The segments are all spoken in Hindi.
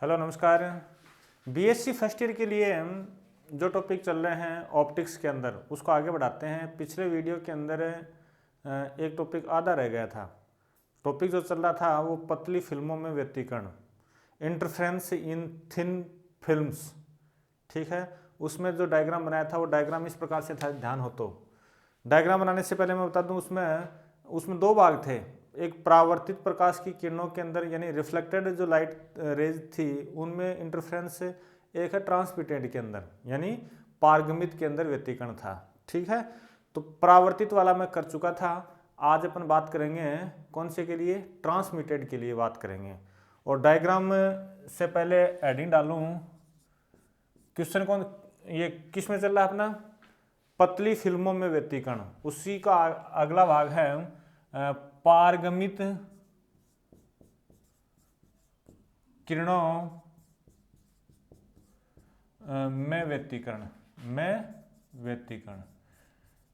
हेलो नमस्कार। बीएससी फर्स्ट ईयर के लिए जो टॉपिक चल रहे हैं ऑप्टिक्स के अंदर उसको आगे बढ़ाते हैं। पिछले वीडियो के अंदर एक टॉपिक आधा रह गया था। टॉपिक जो चल रहा था वो पतली फिल्मों में व्यतिकरण, इंटरफेरेंस इन थिन फिल्म्स। ठीक है, उसमें जो डायग्राम बनाया था वो डायग्राम इस प्रकार से था, ध्यान हो तो। डायग्राम बनाने से पहले मैं बता दूं उसमें दो भाग थे। एक परावर्तित प्रकाश की किरणों के अंदर यानी रिफ्लेक्टेड जो लाइट रेज थी उनमें इंटरफेरेंस, एक है ट्रांसमिटेड के अंदर यानी पारगमित के अंदर व्यतिकरण था। ठीक है, तो परावर्तित वाला मैं कर चुका था। आज अपन बात करेंगे कौन से के लिए, ट्रांसमिटेड के लिए बात करेंगे। और डायग्राम से पहले हेडिंग डालूं, क्वेश्चन कौन, ये किस में चल रहा है अपना, पतली फिल्मों में व्यतिकरण। उसी का अगला भाग है पारगमित किरणों में व्यतिकरण।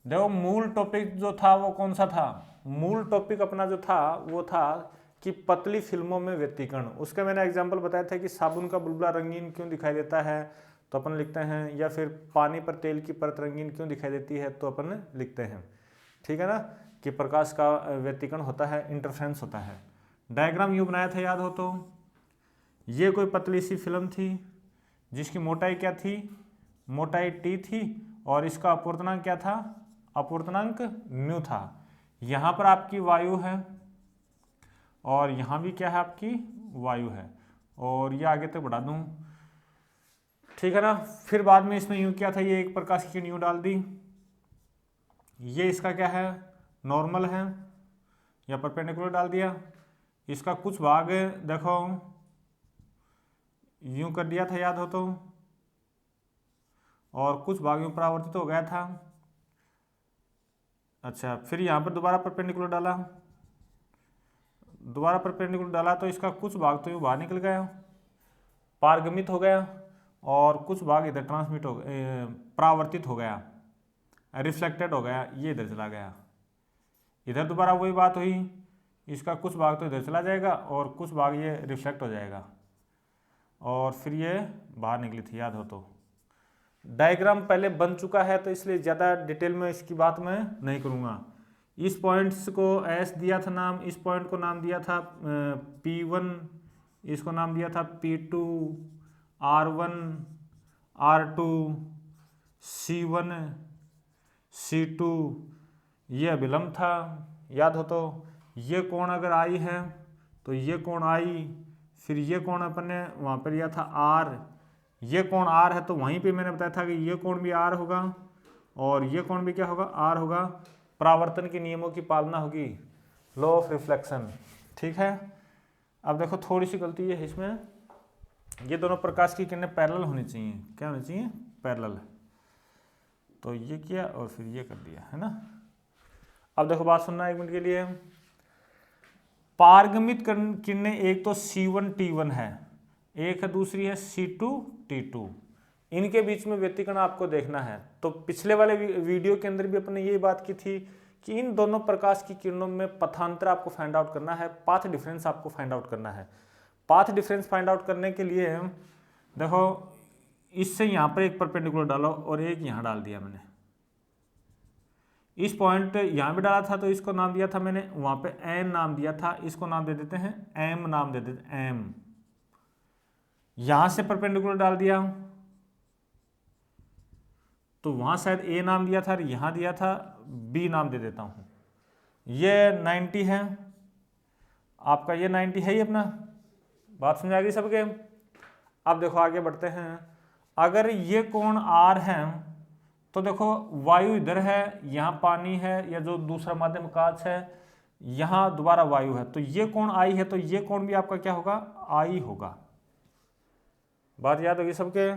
देखो मूल टॉपिक जो था वो कौन सा था, मूल टॉपिक अपना जो था वो था कि पतली फिल्मों में व्यतिकरण। उसका मैंने एग्जांपल बताया था कि साबुन का बुलबुला रंगीन क्यों दिखाई देता है, तो अपन लिखते हैं, या फिर पानी पर तेल की परत रंगीन क्यों दिखाई देती है, तो अपन लिखते हैं। ठीक है ना, कि प्रकाश का व्यतिकरण होता है, इंटरफेरेंस होता है। डायग्राम यूं बनाया था, याद हो तो। ये कोई पतली सी फिल्म थी जिसकी मोटाई क्या थी, मोटाई टी थी, और इसका अपूर्णांक क्या था, अपूर्णांक म्यू था। यहाँ पर आपकी वायु है और यहाँ भी क्या है, आपकी वायु है। और ये आगे तक बढ़ा दूँ, ठीक है ना। फिर बाद में इसमें यूं किया था, ये एक प्रकाश की किरण यूं डाल दी, ये इसका क्या है, नॉर्मल है, या परपेंडिकुलर डाल दिया। इसका कुछ भाग देखो यूं कर दिया था, याद हो तो, और कुछ भाग यूं परावर्तित हो गया था। अच्छा, फिर यहाँ पर दोबारा परपेंडिकुलर डाला, तो इसका कुछ भाग तो यूं बाहर निकल गया, पारगमित हो गया, और कुछ भाग इधर ट्रांसमिट हो गया, परावर्तित हो गया, रिफ्लेक्टेड हो गया, ये इधर चला गया। इधर दोबारा वही बात हुई, इसका कुछ भाग तो इधर चला जाएगा और कुछ भाग ये रिफ्लेक्ट हो जाएगा, और फिर ये बाहर निकली थी, याद हो तो। डायग्राम पहले बन चुका है तो इसलिए ज़्यादा डिटेल में इसकी बात मैं नहीं करूँगा। इस पॉइंट्स को एस दिया था नाम, इस पॉइंट को नाम दिया था P1, इसको नाम दिया था P2, R1, R2, C1, C2, ये अभिलंब था, याद हो तो। ये कोण अगर आई है तो ये कोण आई, फिर ये कोण अपन ने वहाँ पर लिया था R, ये कोण R है तो वहीं पे मैंने बताया था कि ये कोण भी R होगा और ये कोण भी क्या होगा, R होगा। परावर्तन के नियमों की पालना होगी, लॉ ऑफ रिफ्लेक्शन। ठीक है, अब देखो थोड़ी सी गलती है इसमें, ये दोनों प्रकाश की किरणें पैरेलल होनी चाहिए। क्या होनी चाहिए, पैरेलल। तो ये किया और फिर ये कर दिया, है ना। अब देखो बात सुनना एक मिनट के लिए। पारगमित किरणें एक तो C1 T1 है, एक है दूसरी है C2 T2। इनके बीच में व्यतिकरण आपको देखना है। तो पिछले वाले वीडियो के अंदर भी अपने ये बात की थी कि इन दोनों प्रकाश की किरणों में पथांतर आपको फाइंड आउट करना है, पाथ डिफरेंस आपको फाइंड आउट करना है। पाथ डिफरेंस फाइंड आउट करने के लिए देखो, इससे यहाँ पर एक परपेंडिकुलर डालो और एक यहाँ डाल दिया मैंने। इस पॉइंट यहाँ भी डाला था तो इसको नाम दिया था मैंने, वहाँ पे एन नाम दिया था, इसको नाम दे देते हैं एम, नाम दे देते हैं एम। यहाँ से परपेंडिकुलर डाल दिया तो वहाँ शायद ए नाम दिया था, यहाँ दिया था बी नाम दे देता हूँ। ये 90 है आपका, ये 90 है ही अपना। बात समझ आ गई सबके। अब देखो आगे बढ़ते हैं। अगर ये कोण R है तो देखो वायु इधर है, यहाँ पानी है, या जो दूसरा माध्यम कांच है, यहाँ दोबारा वायु है, तो ये कोण I है, तो ये कोण भी आपका क्या होगा, I होगा। बात याद होगी सबके।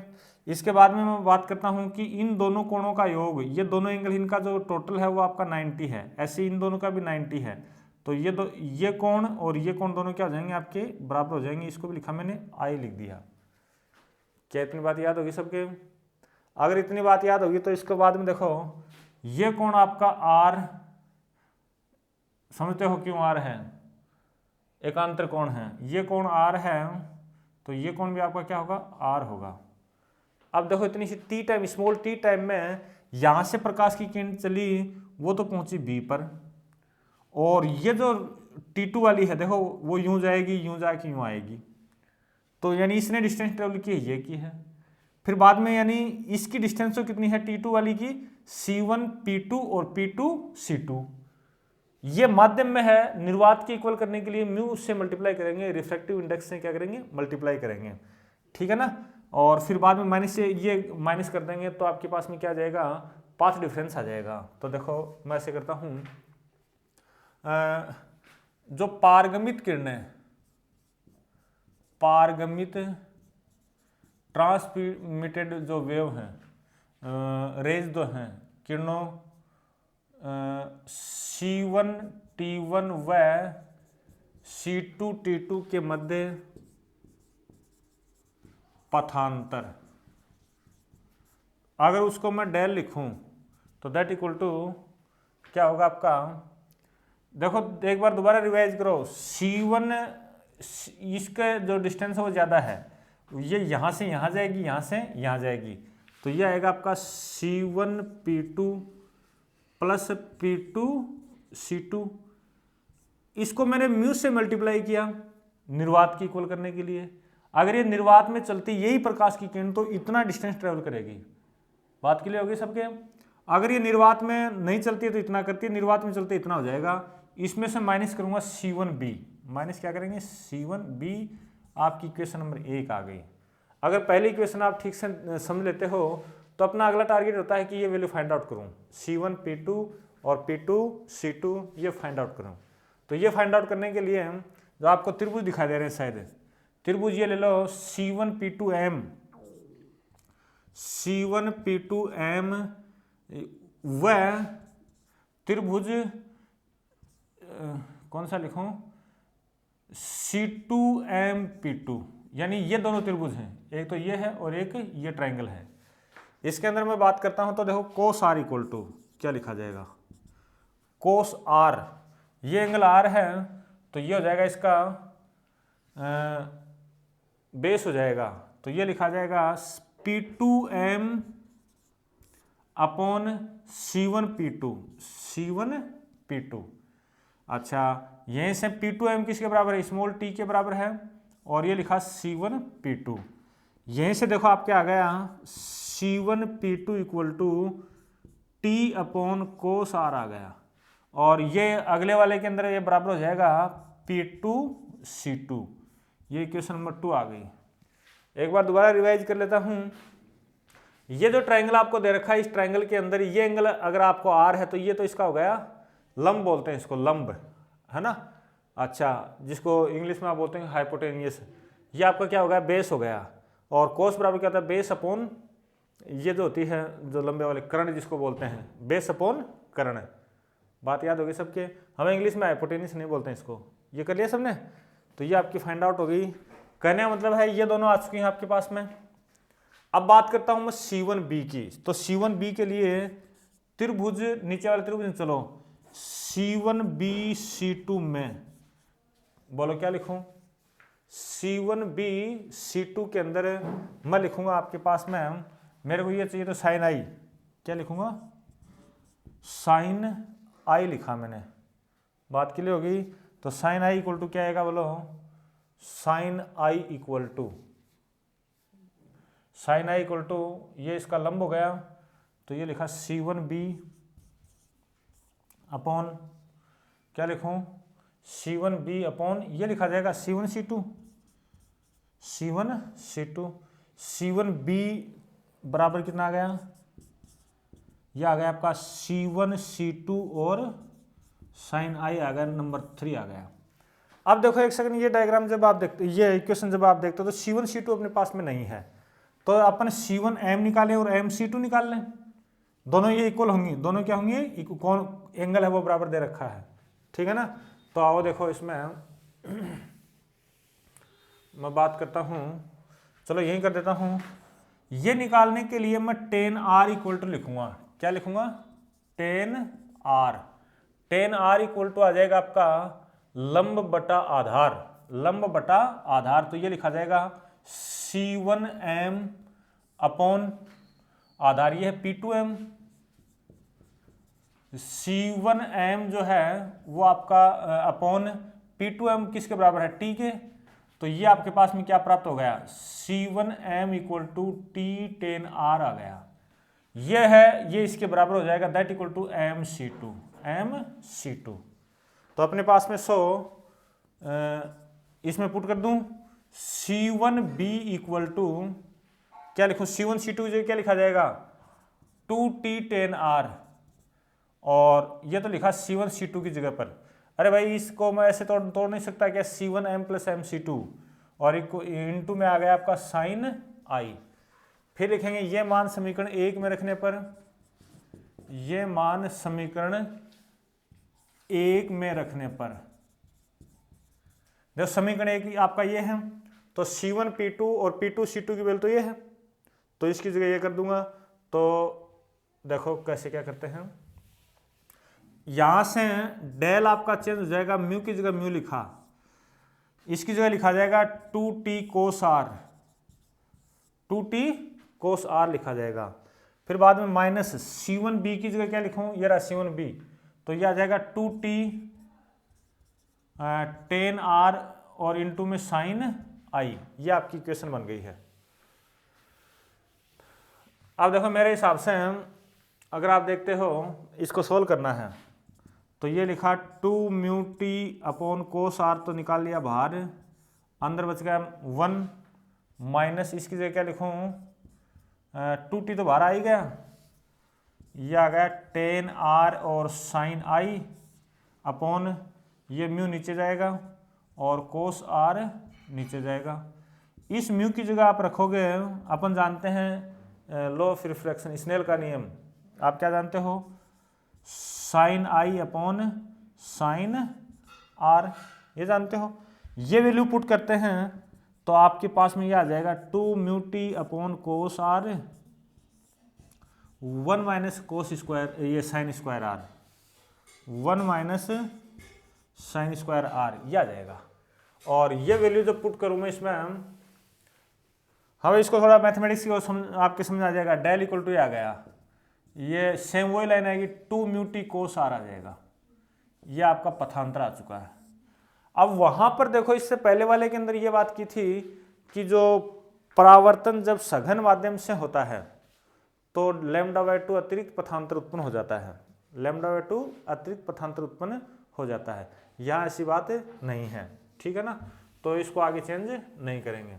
इसके बाद में मैं बात करता हूँ कि इन दोनों कोणों का योग, ये दोनों एंगल इनका जो टोटल है वो आपका 90 है, ऐसे इन दोनों का भी 90 है। तो ये कोण और ये कोण दोनों क्या हो जाएंगे, आपके बराबर हो जाएंगे। इसको भी लिखा मैंने, I लिख दिया। क्या इतनी बात याद होगी सबके? अगर इतनी बात याद होगी तो इसके बाद में देखो, ये कोण आपका R, समझते हो क्यों R है, एकांतर कोण है, ये कोण R है तो ये कोण भी आपका क्या होगा, आर होगा। अब देखो इतनी सी t time, small t time में यहाँ से प्रकाश की किरण चली वो तो पहुंची बी पर, और ये जो T2 वाली है देखो वो यूं जाएगी, यूं जाके यूं आएगी, तो यानी इसने डिस्टेंस ट्रेवल की है, ये की है। फिर बाद में यानी इसकी डिस्टेंस तो कितनी है T2 वाली की, C1 P2 और P2 C2। ये माध्यम में है, निर्वात के इक्वल करने के लिए म्यू उससे मल्टीप्लाई करेंगे, रिफ्रैक्टिव इंडेक्स से क्या करेंगे, मल्टीप्लाई करेंगे, ठीक है ना। और फिर बाद में माइनस से ये माइनस कर देंगे तो आपके पास में क्या आ जाएगा, पाथ डिफरेंस आ जाएगा। तो देखो मैं ऐसे करता हूँ, जो पारगमित किरणें, पारगमित ट्रांसमिटेड जो वेव हैं, रेज जो हैं, किरणों C1 T1 व C2 T2 के मध्य पथांतर, अगर उसको मैं डेल लिखूं तो दैट इक्वल टू क्या होगा आपका, देखो एक बार दोबारा रिवाइज करो, C1 इसका जो डिस्टेंस है वो ज़्यादा है, ये यहाँ से यहाँ जाएगी, यहाँ से यहाँ जाएगी, तो ये आएगा आपका C1 P2 plus P2 C2। इसको मैंने म्यू से मल्टीप्लाई किया निर्वात की इक्वल करने के लिए। अगर ये निर्वात में चलती यही प्रकाश की किरण तो इतना डिस्टेंस ट्रेवल करेगी, बात क्लियर होगी सबके। अगर ये निर्वात में नहीं चलती है तो इतना करती है, निर्वात में चलती है इतना हो जाएगा। इसमें से माइनस करूंगा C1b, माइनस क्या करेंगे C1b, आपकी इक्वेशन नंबर 1 आ गई। अगर पहली इक्वेशन आप ठीक से समझ लेते हो तो अपना अगला टारगेट होता है कि ये वैल्यू फाइंड आउट करूं, C1 P2 और P2 C2 ये फाइंड आउट करूं। तो ये फाइंड आउट करने के लिए जो आपको त्रिभुज दिखाई दे रहे हैं शायद, त्रिभुज ये ले लो C1 P2M, C1 P2M व त्रिभुज कौन सा लिखूं, C2M P2, यानी ये दोनों त्रिभुज हैं, एक तो ये है और एक ये ट्रायंगल है। इसके अंदर मैं बात करता हूं तो देखो कोस R इक्वल टू क्या लिखा जाएगा, कोस R, ये एंगल R है तो ये हो जाएगा इसका बेस हो जाएगा, तो ये लिखा जाएगा P2M upon C1 P2, C1 P2। अच्छा यहीं से P2M किसके बराबर है, स्मॉल t के बराबर है, और ये लिखा C1 P2। यहीं से देखो आपके आ गया C1 P2 equal to T upon cos R आ गया, और ये अगले वाले के अंदर ये बराबर हो जाएगा P2 C2। ये इक्वेशन नंबर 2 आ गई। एक बार दोबारा रिवाइज कर लेता हूं, ये जो ट्रायंगल आपको दे रखा है, इस ट्रायंगल के अंदर ये एंगल अगर आपको R है तो ये तो इसका हो गया लंब, बोलते हैं इसको लंब, है ना। अच्छा जिसको इंग्लिश में आप बोलते हैं हाइपोटेनियस, ये आपका क्या हो गया, बेस हो गया, और कोस बराबर क्या होता है, बेस अपॉन ये जो होती है जो लंबे वाले कर्ण जिसको बोलते हैं, बेस अपॉन कर्ण। बात याद होगी सबके, हमें इंग्लिश में हाइपोटेनियस नहीं बोलते हैं इसको। ये कर लिया सबने, तो ये आपकी फाइंड आउट हो गई। कहने का मतलब है ये दोनों आ चुकी हैं आपके पास में। अब बात करता हूं मैं C1b की, तो C1b के लिए त्रिभुज, नीचे वाले त्रिभुज, चलो C1b C2 में बोलो क्या लिखूं, C1b C2 के अंदर मैं लिखूंगा आपके पास में, मेरे को ये चाहिए तो साइन आई, क्या लिखूंगा, साइन आई लिखा मैंने, बात क्लियर होगी। तो साइन आई इक्वल टू क्या आएगा बोलो, sine i equal to, sine i equal to ये इसका लंब हो गया, तो ये लिखा C1b अपॉन क्या लिखूं, C1b अपॉन ये लिखा जाएगा C1 C2, C1 C2, C1b बराबर कितना आ गया, ये आ गया आपका C1 C2 और साइन आई आ गया नंबर 3 आ गया। अब देखो एक सेकंड, ये डायग्राम जब आप देखते, ये इक्वेशन जब आप देखते हो तो C1 C2 अपने पास में नहीं है, तो अपन C1M निकालें और MC2 निकाल लें, दोनों ये इक्वल होंगी, दोनों क्या होंगे, कौन एंगल है वो बराबर दे रखा है, ठीक है ना। तो आओ देखो इसमें मैं बात करता हूँ, चलो यही कर देता हूँ। ये निकालने के लिए मैं tan R इक्वल टू लिखूंगा, क्या लिखूंगा, tan R, tan R equal to आ जाएगा आपका लंब बटा आधार, लंब बटा आधार, तो ये लिखा जाएगा C1m अपॉन आधार ये है P2m। C1m जो है वो आपका अपॉन P2m किसके बराबर है, T के। तो ये आपके पास में क्या प्राप्त हो गया, C1m इक्वल टू T10R आ गया। ये है, ये इसके बराबर हो जाएगा, दैट इक्वल टू MC2। तो अपने पास में 100 इसमें पुट कर दूं, C1b इक्वल टू क्या लिखूं, C1C2 जो क्या लिखा जाएगा 2T10R, और ये तो लिखा C1C2 की जगह पर। अरे भाई इसको मैं ऐसे तोड़ नहीं सकता क्या, C1m प्लस MC2 और इनटू में आ गया आपका साइन आई। फिर लिखेंगे ये मान समीकरण 1 में रखने पर, ये मान समीकरण 1 में रखने पर, जब समीकरण 1 आपका ये है तो C1P2 और P2C2 की वैल्यू तो ये है, तो इसकी जगह ये कर दूंगा। तो देखो कैसे क्या करते हैं, यहां से डेल आपका चेंज हो जाएगा, म्यू की जगह म्यू लिखा, इसकी जगह लिखा जाएगा 2t cos r, 2t cos r लिखा जाएगा। फिर बाद में माइनस C1b की जगह क्या लिखूं, ये रहा C1b, तो ये आ जाएगा 2t 10R और इनटू में साइन आई। ये आपकी इक्वेशन बन गई है। अब देखो मेरे हिसाब से अगर आप देखते हो इसको सोल्व करना है तो ये लिखा 2μt अपॉन कोस आर, तो निकाल लिया बाहर, अंदर बच गया 1 माइनस इसकी जगह क्या लिखूं 2t तो बाहर आ ही गया, ये आ गया 10R और साइन आई अपॉन ये म्यू नीचे जाएगा और कोस आर नीचे जाएगा। इस म्यू की जगह आप रखोगे, अपन जानते हैं लॉ ऑफ रिफ्लेक्शन, स्नेल का नियम, आप क्या जानते हो, sine i upon sine r, ये जानते हो। ये वैल्यू पुट करते हैं तो आपके पास में ये आ जाएगा 2μt upon cos R 1 minus cos square, ये sine square R, 1 minus sine square R, ये आ जाएगा। और ये वैल्यू जब पुट करूँ मैं इसमें, हमें इसको थोड़ा मैथमेटिक्स की आपके समझ आ जाएगा, डेल इक्वल टू आ गया, ये सेम वही लाइन आएगी 2μt कोस आर आ जाएगा। ये आपका पथांतर आ चुका है। अब वहां पर देखो इससे पहले वाले के अंदर ये बात की थी कि जो परावर्तन जब सघन माध्यम से होता है तो λ/2 अतिरिक्त पथांतर उत्पन्न हो जाता है, λ/2 अतिरिक्त पथांतर उत्पन्न हो जाता है। यहाँ ऐसी बात नहीं है, ठीक है ना, तो इसको आगे चेंज नहीं करेंगे।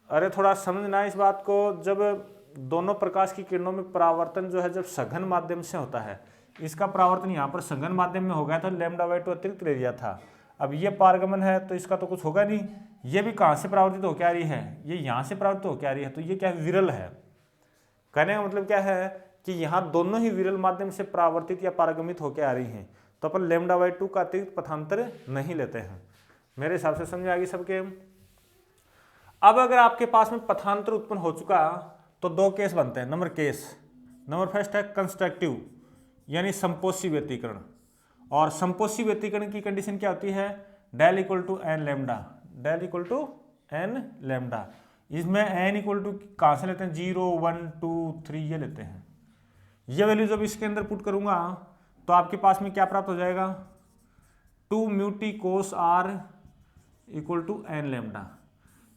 अरे थोड़ा समझना इस बात को, जब दोनों प्रकाश की किरणों में परावर्तन जो है जब सघन माध्यम से होता है, इसका परावर्तन यहाँ पर सघन माध्यम में हो गया तो λ/2 अतिरिक्त ले लिया था। अब ये पारगमन है तो इसका तो कुछ होगा नहीं, ये भी कहाँ से परावर्तित होकर आ रही है, ये यहाँ से परावर्तित होकर आ रही है, तो ये क्या है, विरल है। कहने का मतलब क्या है कि यहाँ दोनों ही विरल माध्यम से परावर्तित या पारगमित होकर आ रही हैं, तो अपन λ/2 का अतिरिक्त पथांतर नहीं लेते हैं। मेरे हिसाब से समझ आ गई सबके। अब अगर आपके पास में पथांतर उत्पन्न हो चुका तो दो केस बनते हैं। नंबर फर्स्ट है कंस्ट्रक्टिव यानी संपोषी व्यतिकरण, और संपोषी व्यतिकरण की कंडीशन क्या होती है, del equal to n lambda, del equal to n lambda. इसमें एन इक्वल टू कहाँ से लेते हैं, 0 1 2 3 ये लेते हैं। ये वैल्यू जब इसके अंदर पुट करूंगा तो आपके पास में क्या प्राप्त हो जाएगा, 2μt cos r equal to n lambda.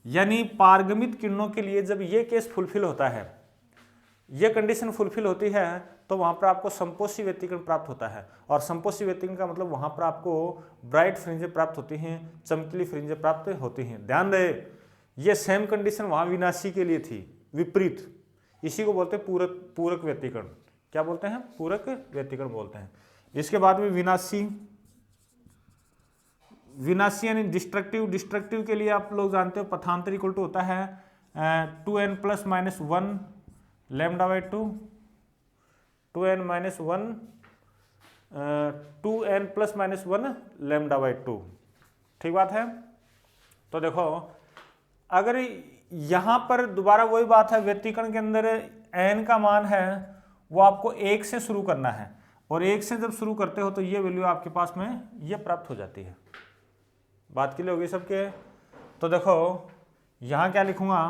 यानी पारगमित किरणों के लिए जब ये केस फुलफिल होता है, ये कंडीशन फुलफिल होती है, तो वहां पर आपको संपोषी व्यतिकरण प्राप्त होता है। और संपोषी व्यतिकरण का मतलब वहां पर आपको ब्राइट फ्रिंजें प्राप्त होती हैं, चमकीली फ्रिंजें प्राप्त होती हैं। ध्यान रहे, ये सेम कंडीशन वहां विनाशी के लिए थी, विपरीत। इसी को बोलते हैं पूरक व्यतिकरण। क्या बोलते हैं, पूरक व्यतिकरण बोलते हैं। इसके बाद में विनाशी यानी डिस्ट्रक्टिव के लिए आप लोग जानते हो पथांतर इक्वल टू होता है 2n + -1 λ/2, 2n + -1 λ/2, ठीक बात है। तो देखो अगर यहां पर दोबारा वही बात है, व्यतिकरण के अंदर n का मान है वो आपको 1 से शुरू करना है, और 1 से जब शुरू करते हो तो ये वैल्यू आपके पास में ये प्राप्त हो जाती है। बात क्लियर होगी सबके। तो देखो यहाँ क्या लिखूंगा,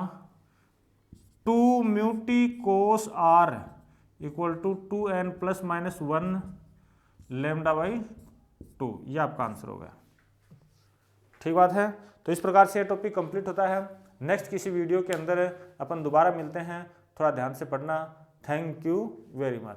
2 mu t cos r equal to 2n plus minus 1 lambda by 2, ये आपका आंसर हो गया। ठीक बात है। तो इस प्रकार से ये टॉपिक कंप्लीट होता है। नेक्स्ट किसी वीडियो के अंदर अपन दोबारा मिलते हैं। थोड़ा ध्यान से पढ़ना। Thank you very much.